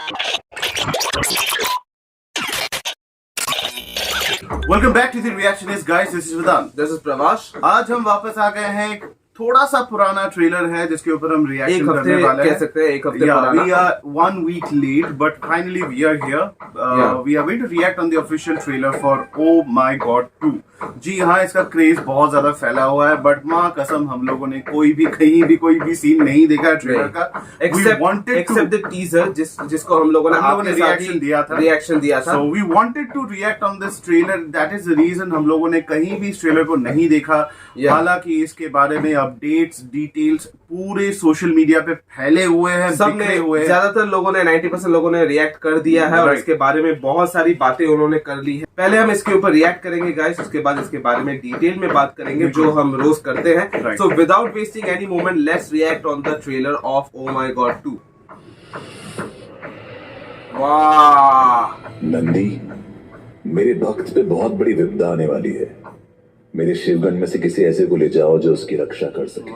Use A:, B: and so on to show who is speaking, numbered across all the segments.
A: Welcome back to the reactionist guys, this is Vedant,
B: this is Pravas.
A: आज हम वापस आ गए हैं। एक थोड़ा सा पुराना ट्रेलर है जिसके ऊपर हम रिएक्शन करने वाले हैं।
B: कह सकते हैं एक हफ्ते पुराना।
A: We are 1 week late, but finally we are here. We are going to react on the official trailer for Oh My God 2. जी हाँ, इसका क्रेज बहुत ज्यादा फैला हुआ है, बट माँ कसम हम लोगों ने कहीं भी कोई भी सीन नहीं देखा है ट्रेलर का।
B: एक्सेप्ट द टीजर जिसको हम लोगों ने
A: रिएक्शन दिया था। So we wanted to react on this trailer. That is the reason हम लोगों ने कहीं भी इस ट्रेलर को नहीं देखा। हालांकि इसके बारे में अपडेट्स, डिटेल्स पूरे सोशल मीडिया पे फैले हुए हैं, बिखरे हुए हैं।
B: ज्यादातर लोगों ने 90% लोगों ने रिएक्ट कर दिया है और इसके बारे में बहुत सारी बातें उन्होंने कर ली है। पहले हम इसके ऊपर रिएक्ट करेंगे गाइस, उसके बाद इसके बारे में डिटेल में बात करेंगे जो हम रोज करते हैं। So without wasting any moment, let's react on the trailer of oh my God 2। वाह
C: नंदी, मेरे भक्त पे बहुत बड़ी विपदा आने वाली है। मेरे शिवगण में से किसी ऐसे को ले जाओ जो उसकी रक्षा कर सके।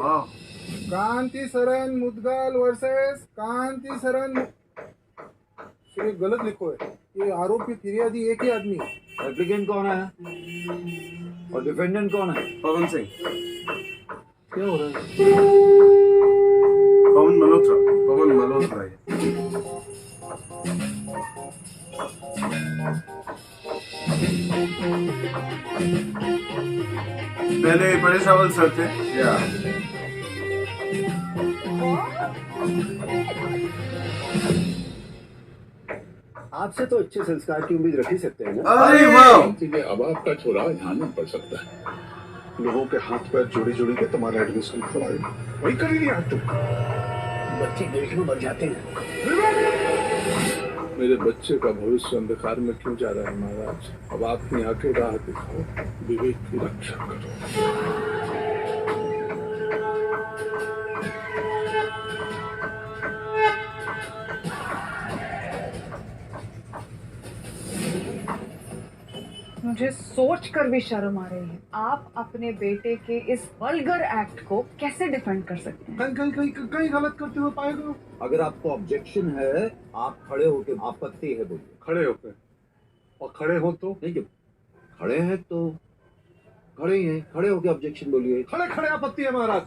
D: कांति सरन मुदगल वर्सेस कांति सरन। सिर्फ गलत लिखो है। ये आरोपी फिरियादी एक ही आदमी है।
E: एप्लीकेंट कौन है और डिफेंडेंट कौन है?
B: पवन सिंह।
D: क्या हो रहा है?
B: पवन मल्होत्रा।
A: पहले बड़े चावल सर थे।
E: आपसे तो अच्छे संस्कार की उम्मीद रख ही सकते हैं ना।
A: अरे वाह,
F: अब आपका छोरा ध्यान में पड़ सकता है। लोगों के हाथ पैर जोड़ी के तुम्हारा एडमिशन करवाएगा, वही कर लिया तुम।
E: बच्चे देश में बढ़ जाते हैं।
F: मेरे बच्चे का भविष्य अंधकार में क्यों जा रहा है महाराज? अब अपनी आंखें राह दिखाओ, विवेक की रक्षा करो।
G: मुझे सोच कर भी शर्म आ रही है। आप अपने बेटे के इस वल्गर एक्ट को कैसे डिफेंड कर सकते हैं?
D: कहीं गलत करते हुए पाएगा।
E: अगर आपको ऑब्जेक्शन है, आप खड़े होकर आपत्ति है बोलिए।
F: खड़े होकर, और खड़े हो तो
E: नहीं, जब खड़े हैं तो खड़े ही हैं, खड़े होकर ऑब्जेक्शन बोलिए।
F: खड़े आपत्ति है महाराज।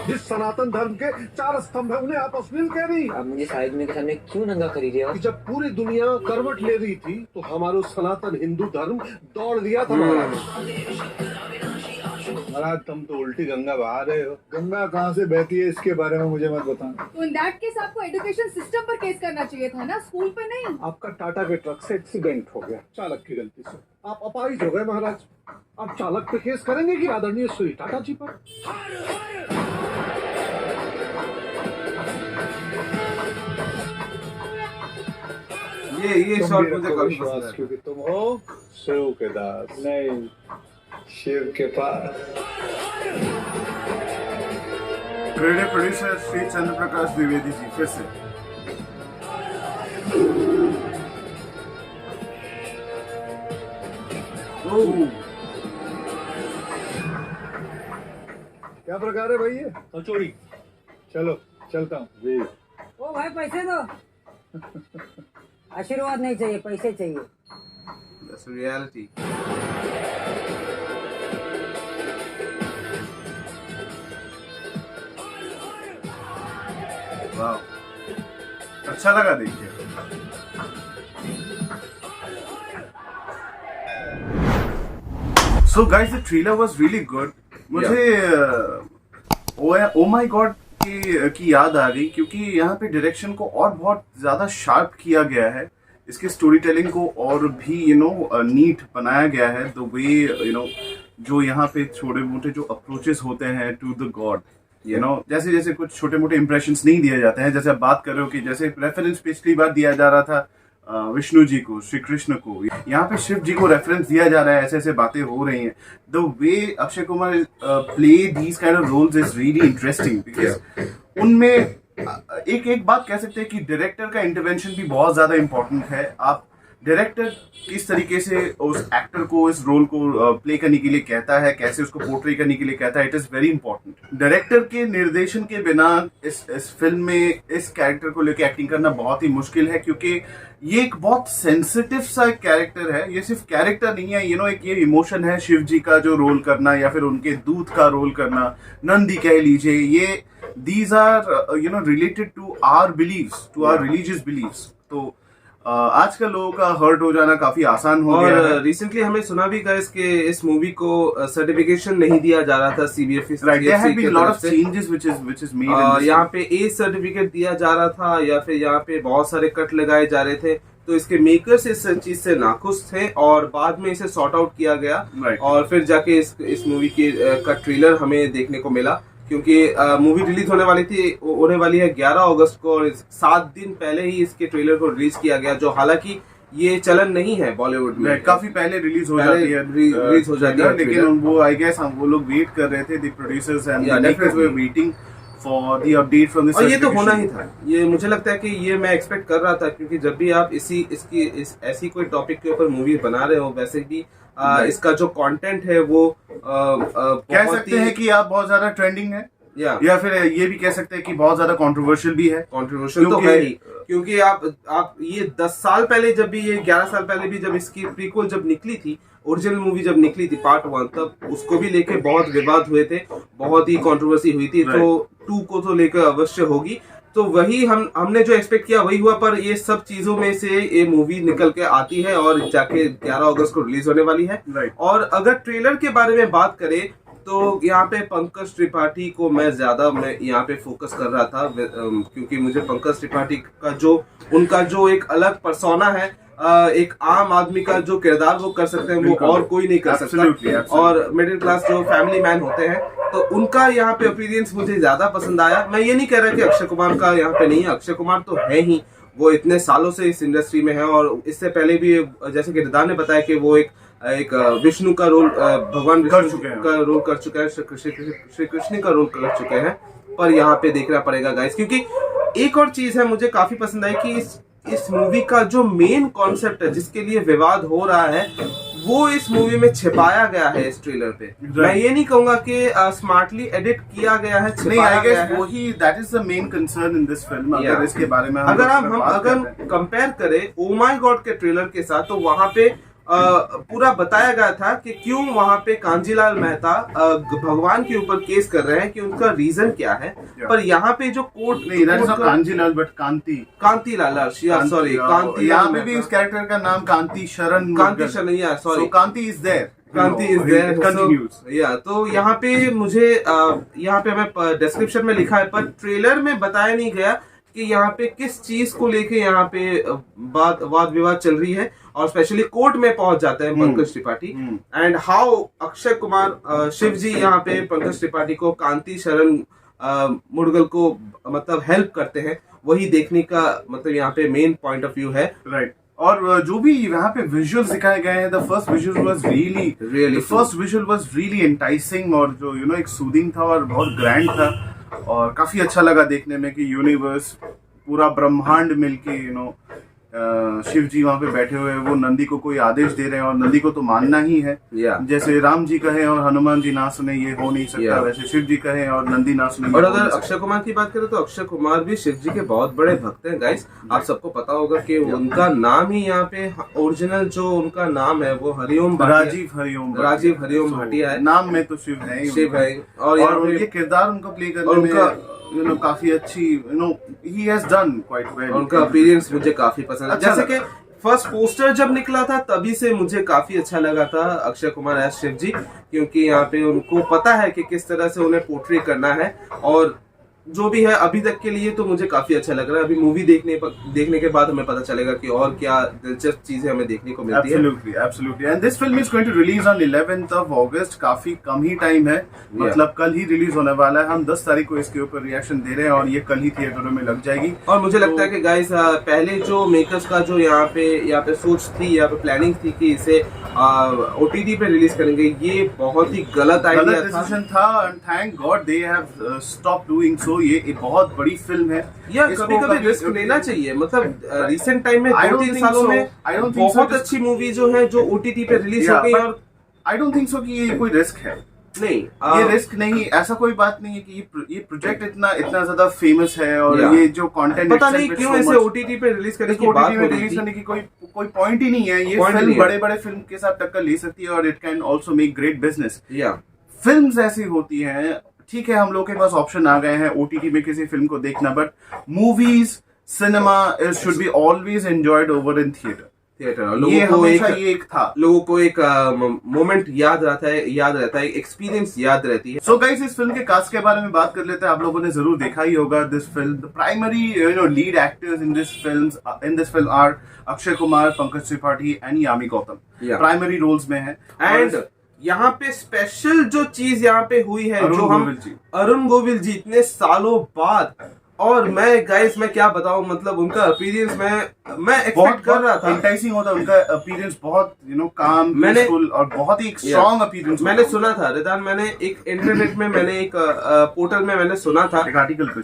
F: जिस सनातन धर्म के 4 स्तंभ है उन्हें आप अश्लील कह रही।
H: आप मुझे शायद मेरे सामने क्यों नंगा करी रहे हो?
F: जब पूरी दुनिया करवट ले रही थी तो हमारा सनातन हिंदू धर्म दौड़ दिया था महाराज।
D: महाराज तुम तो उल्टी गंगा बहा रहे हो। गंगा कहाँ से बहती है इसके बारे में मुझे मत बताना।
G: तो इन दैट केस आपको एजुकेशन सिस्टम पर केस करना चाहिए था ना, स्कूल पे नहीं।
F: आपका टाटा के ट्रक से एक्सीडेंट हो गया चालक की गलती से। आप अपाहिज हो गए महाराज। आप चालक पे केस करेंगे कि आदरणीय श्री टाटा जी पर?
B: ये शॉट मुझे कभी
D: विश्वास, क्योंकि तुम हो शिव के दास, नहीं शिव के पास।
A: प्रोड्यूसर श्री चंद्र प्रकाश द्विवेदी जी फिर से।
D: क्या प्रकार है भाई? ये कचौड़ी। चलो चलता हूँ जी।
I: ओ भाई पैसे दो। आशीर्वाद नहीं चाहिए, पैसे चाहिए।
B: That's reality.
A: वाह, अच्छा लगा देखिए। So guys, the trailer was really good. मुझे ओ माय गॉड की याद आ गई, क्योंकि यहाँ पे डायरेक्शन को और बहुत ज्यादा शार्प किया गया है। इसके स्टोरी टेलिंग को और भी नीट बनाया गया है। द वे जो यहाँ पे छोटे मोटे जो अप्रोचेस होते हैं टू द गॉड, जैसे कुछ छोटे मोटे इंप्रेशंस नहीं दिए जाते हैं। जैसे आप बात कर रहे हो कि जैसे रेफरेंस पिछली बार दिया जा रहा था विष्णु जी को, श्री कृष्ण को, यहाँ पे शिव जी को रेफरेंस दिया जा रहा है। ऐसे बातें हो रही हैं। The way Akshay Kumar play these kind of roles is really interesting, because उनमें एक बात कह सकते हैं कि डायरेक्टर का इंटरवेंशन भी बहुत ज्यादा इंपॉर्टेंट है। आप डायरेक्टर किस तरीके से उस एक्टर को इस रोल को प्ले करने के लिए कहता है, कैसे उसको पोर्ट्रे करने के लिए कहता है, it is very important. Director के निर्देशन के बिना इस फिल्म में इस कैरेक्टर को लेकर एक्टिंग करना बहुत ही मुश्किल है, क्योंकि ये एक बहुत सेंसिटिव सा कैरेक्टर है। ये सिर्फ कैरेक्टर नहीं है, एक ये इमोशन है। शिव जी का जो रोल करना या फिर उनके दूत का रोल करना, नंदी कह लीजिए, ये these are related to our beliefs, to our religious beliefs. तो आजकल लोगों का हर्ट हो जाना काफी आसान हो गया है।
B: रिसेंटली हमें सुना भी गाइस कि इस मूवी को सर्टिफिकेशन नहीं दिया जा रहा था CBFC यहाँ पे A सर्टिफिकेट दिया जा रहा था, या फिर यहाँ पे बहुत सारे कट लगाए जा रहे थे। तो इसके मेकर्स इस चीज से नाखुश थे और बाद में इसे सॉर्ट आउट किया गया और फिर जाके इस मूवी का ट्रेलर हमें देखने को मिला, क्योंकि मूवी रिलीज होने वाली है 11 अगस्त को और 7 दिन पहले ही इसके ट्रेलर को रिलीज किया गया, जो हालांकि ये चलन नहीं है बॉलीवुड में।
A: काफी पहले रिलीज हो जाती है, लेकिन वो आई गेस वो लोग वेट कर रहे थे, the producers and the makers were waiting for the update from this.
B: और ये तो होना ही था, ये मुझे लगता है कि ये मैं एक्सपेक्ट कर रहा था, क्योंकि जब भी आप ऐसी कोई टॉपिक के ऊपर मूवी बना रहे हो, वैसे भी इसका जो कंटेंट है वो
A: कह सकते हैं कि आप बहुत ज्यादा ट्रेंडिंग है, या फिर ये भी कह सकते हैं कि बहुत ज्यादा कंट्रोवर्शियल भी है।
B: कंट्रोवर्शियल तो है ही, क्योंकि आप ये 10 साल पहले जब भी, ये 11 साल पहले भी जब इसकी प्रीक्वल जब निकली थी, ओरिजिनल मूवी जब निकली थी पार्ट 1, तब उसको भी लेके बहुत विवाद हुए थे, बहुत ही कंट्रोवर्सी हुई थी। तो 2 को तो लेकर अवश्य होगी। तो वही हमने जो एक्सपेक्ट किया वही हुआ, पर ये सब चीजों में से ये मूवी निकल के आती है और जाके 11 अगस्त को रिलीज होने वाली है। और अगर ट्रेलर के बारे में बात करें तो यहाँ पे पंकज त्रिपाठी को मैं यहाँ पे फोकस कर रहा था, क्योंकि मुझे पंकज त्रिपाठी का उनका जो एक अलग पर्सोना है, एक आम आदमी का जो किरदार वो कर सकते हैं, वो और कोई नहीं कर सकता। और मिडिल क्लास जो फैमिली मैन होते हैं, तो उनका यहाँ पे अपीयरेंस मुझे ज्यादा पसंद आया। मैं ये नहीं कह रहा कि अक्षय कुमार का यहाँ पे नहीं है, अक्षय कुमार तो है ही, वो इतने सालों से इस इंडस्ट्री में है और इससे पहले भी जैसे कि रिदा ने बताया कि वो एक विष्णु का रोल, भगवान विष्णु का रोल कर चुका है, श्री कृष्ण का रोल कर चुके हैं। पर यहाँ पे देखना पड़ेगा गाइस, क्योंकि एक और चीज है मुझे काफी पसंद आई कि इस मूवी का जो मेन कॉन्सेप्ट है, जिसके लिए विवाद हो रहा है, वो इस मूवी में छिपाया गया है इस ट्रेलर पे। मैं ये नहीं कहूंगा कि स्मार्टली एडिट किया गया है, छिपाया गया है।
A: वही that is the main concern in this film. अगर इसके बारे में
B: अगर कंपेयर करें ओ माय गॉड के ट्रेलर के साथ, तो वहां पे पूरा बताया गया था कि क्यों वहां पे कांजीलाल मेहता भगवान के ऊपर केस कर रहे हैं, कि उनका रीजन क्या है। पर यहाँ पे जो कोर्ट
A: नहीं, कांजीलाल बट कांतीलाल,
B: सॉरी, कांती,
A: यहाँ पे भी इस कैरेक्टर का नाम कांति शरण,
B: सॉरी,
A: कांति इज देयर,
B: तो यहाँ पे मुझे यहाँ पे हमें डिस्क्रिप्शन में लिखा है, पर ट्रेलर में बताया नहीं गया कि यहाँ पे किस चीज को लेके यहाँ पे वाद विवाद चल रही है, और स्पेशली कोर्ट में पहुंच जाते हैं पंकज त्रिपाठी, एंड हाउ अक्षय कुमार शिव जी यहाँ पे पंकज त्रिपाठी को कांति शरण मुडगल को मतलब हेल्प करते हैं, वही देखने का मतलब यहाँ पे मेन पॉइंट ऑफ व्यू है।
A: राइट। और जो भी यहाँ पे विजुअल्स दिखाए गए हैं, the first visual was really enticing, और जो एक सूदिंग था और बहुत ग्रैंड था, और काफी अच्छा लगा देखने में कि यूनिवर्स, पूरा ब्रह्मांड मिलके शिव जी वहां पे बैठे हुए हैं, वो नंदी को कोई आदेश दे रहे हैं और नंदी को तो मानना ही है। जैसे राम जी कहे और हनुमान जी ना सुने, ये हो नहीं सकता, वैसे शिव जी कहे और नंदी ना सुने।
B: और अगर अक्षय कुमार की बात करें तो अक्षय कुमार भी शिव जी के बहुत बड़े भक्त हैं गाइस। आप सबको पता होगा कि उनका नाम ही यहाँ पे ओरिजिनल जो उनका नाम है वो राजीव हरिओम भाटिया है।
A: नाम में तो शिव है, और ये किरदार उनका प्ले करने में काफी अच्छी, he has done quite well।
B: उनका अपीयरेंस मुझे काफी पसंद है। जैसे कि फर्स्ट पोस्टर जब निकला था तभी से मुझे काफी अच्छा लगा था अक्षय कुमार एज शिव जी, क्योंकि यहाँ पे उनको पता है कि किस तरह से उन्हें पोर्ट्रे करना है, और जो भी है अभी तक के लिए तो मुझे काफी अच्छा लग रहा है। अभी मूवी देखने के बाद हमें पता चलेगा कि और क्या दिलचस्प चीजें हमें देखने को मिलती है।
A: Absolutely. And this film is going to release on 11th of August। काफी कम ही टाइम है, मतलब कल ही रिलीज होने वाला है। हम 10 तारीख को इसके ऊपर रिएक्शन दे रहे हैं और ये कल ही थिएटरों में लग जाएगी।
B: और मुझे लगता है कि गाइस पहले जो मेकर्स का जो यहाँ पे सोच थी, यहाँ पे प्लानिंग थी कि इसे OTT पे रिलीज करेंगे, ये बहुत ही गलत डिसीजन
A: था। And thank god they have stop doing so, so ये एक बहुत बड़ी फिल्म है।
B: या
A: इसको
B: कभी कभी रिस्क लेना चाहिए, मतलब रिसेंट टाइम में 2-3 सालों में बहुत अच्छी मूवी जो है जो OTT पे रिलीज हो गई, और
A: आई डोंट थिंक सो कि ये कोई रिस्क है।
B: नहीं,
A: ये रिस्क नहीं, ऐसा कोई बात नहीं है कि ये प्रोजेक्ट इतना ज्यादा फेमस है और ये जो कंटेंट
B: पता नहीं क्यों इसे OTT पे रिलीज करने की बात हो रही थी।
A: की कोई पॉइंट ही नहीं है। ये फिल्म बड़े फिल्म के साथ टक्कर ले सकती है और it can also make great business. Films ऐसी होती हैं, ठीक है, हम लोग के पास ऑप्शन आ गए हैं OTT में किसी फिल्म को देखना, but movies cinema should be always enjoyed over in theatre.
B: लोगों को एक मोमेंट याद रहता है, एक्सपीरियंस याद रहती है।
A: सो गाइस, इस फिल्म के कास्ट के बारे में बात कर लेते हैं। आप लोगों ने जरूर देखा ही होगा this film. The primary lead actors in this film are Akshay Kumar, Pankaj Tripathi and Yami Gautam primary roles में है।
B: एंड यहाँ पे स्पेशल जो चीज यहाँ पे हुई है, जो हम अरुण गोविल जी इतने सालों बाद, और मैं क्या बताऊं, मतलब उनका अपीयरेंस मैं एक्सपेक्ट कर रहा था,
A: इंटाइसिंग होता उनका अपीयरेंस, बहुत काम पीसफुल और बहुत ही स्ट्रांग अपीयरेंस।
B: मैंने सुना था रिदान, मैंने एक इंटरनेट में मैंने एक पोर्टल में मैंने सुना था,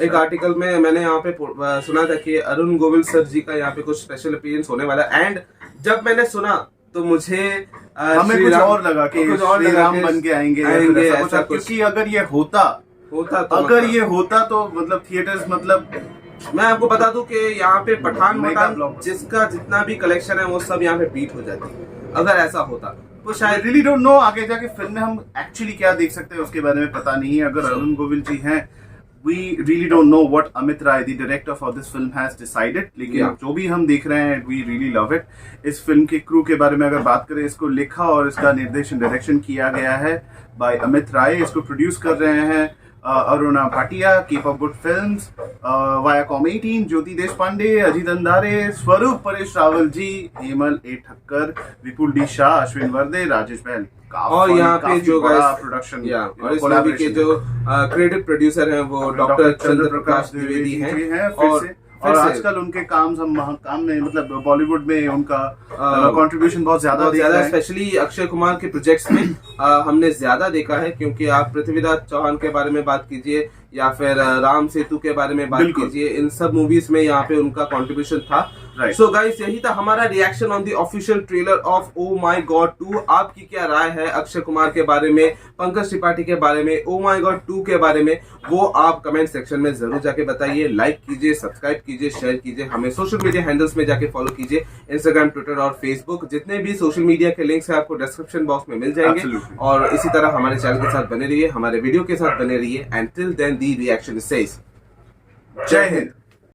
B: एक आर्टिकल में मैंने यहाँ पे सुना था कि अरुण गोविल सर जी का यहाँ पे कुछ स्पेशल अपीयरेंस होने वाला है। एंड जब मैंने सुना तो मुझे
A: हमें कुछ और लगा कि श्री राम बन के आएंगे ऐसा, क्योंकि अगर ये होता तो मतलब थिएटर्स, मतलब
B: मैं आपको बता दूं कि यहाँ पे पठान जिसका जितना भी कलेक्शन है वो सब यहाँ पे बीट हो जाती है अगर ऐसा होता तो शायद।
A: रियली डोंट नो आगे जाके फिल्म में हम एक्चुअली क्या देख सकते हैं उसके बारे में पता नहीं है। अगर अरुण गोविल जी हैं, we really don't know what Amit Rai, the director for this film, has decided. लेकिन जो भी हम देख रहे हैं, we really love it. इस फिल्म के क्रू के बारे में अगर बात करें, इसको लिखा और इसका निर्देशन डायरेक्शन किया गया है by अमित राय। इसको प्रोड्यूस कर रहे हैं Aruna Bhatia, keep up good films, Viacom 18, ज्योति देश पांडे, अजीत अंधारे, स्वरूप परेश रावल जी, हेमल ए ठक्कर, विपुल डी शाह, अश्विन वर्दे, राजेश बहल।
B: और यहाँ पे जो
A: प्रोडक्शन
B: और इस मूवी के जो क्रिएटिव प्रोड्यूसर हैं वो डॉक्टर चंद्र प्रकाश द्विवेदी हैं।
A: और आजकल उनके काम में, मतलब बॉलीवुड में उनका कंट्रीब्यूशन बहुत ज्यादा,
B: स्पेशली अक्षय कुमार के प्रोजेक्ट्स में हमने ज्यादा देखा है, क्योंकि आप पृथ्वीराज चौहान के बारे में बात कीजिए या फिर राम सेतु के बारे में बात कीजिए, इन सब मूवीज में यहाँ पे उनका कंट्रीब्यूशन था। सो गाइस, यही था हमारा reaction on the official trailer of oh my God 2। आपकी क्या राय है अक्षय कुमार के बारे में, पंकज त्रिपाठी के बारे में, ओ माय गॉड 2 के बारे में, वो आप कमेंट सेक्शन में जरूर जाके बताइए। लाइक कीजिए, सब्सक्राइब कीजिए, शेयर कीजिए, हमें सोशल मीडिया हैंडल्स में जाके फॉलो कीजिए, इंस्टाग्राम, ट्विटर और फेसबुक। जितने भी सोशल मीडिया के लिंक्स हैं आपको डिस्क्रिप्शन बॉक्स में मिल जाएंगे। और इसी तरह हमारे चैनल के साथ बने रहिए, हमारे वीडियो के साथ बने रहिए। And till then the reaction says Jai Hind.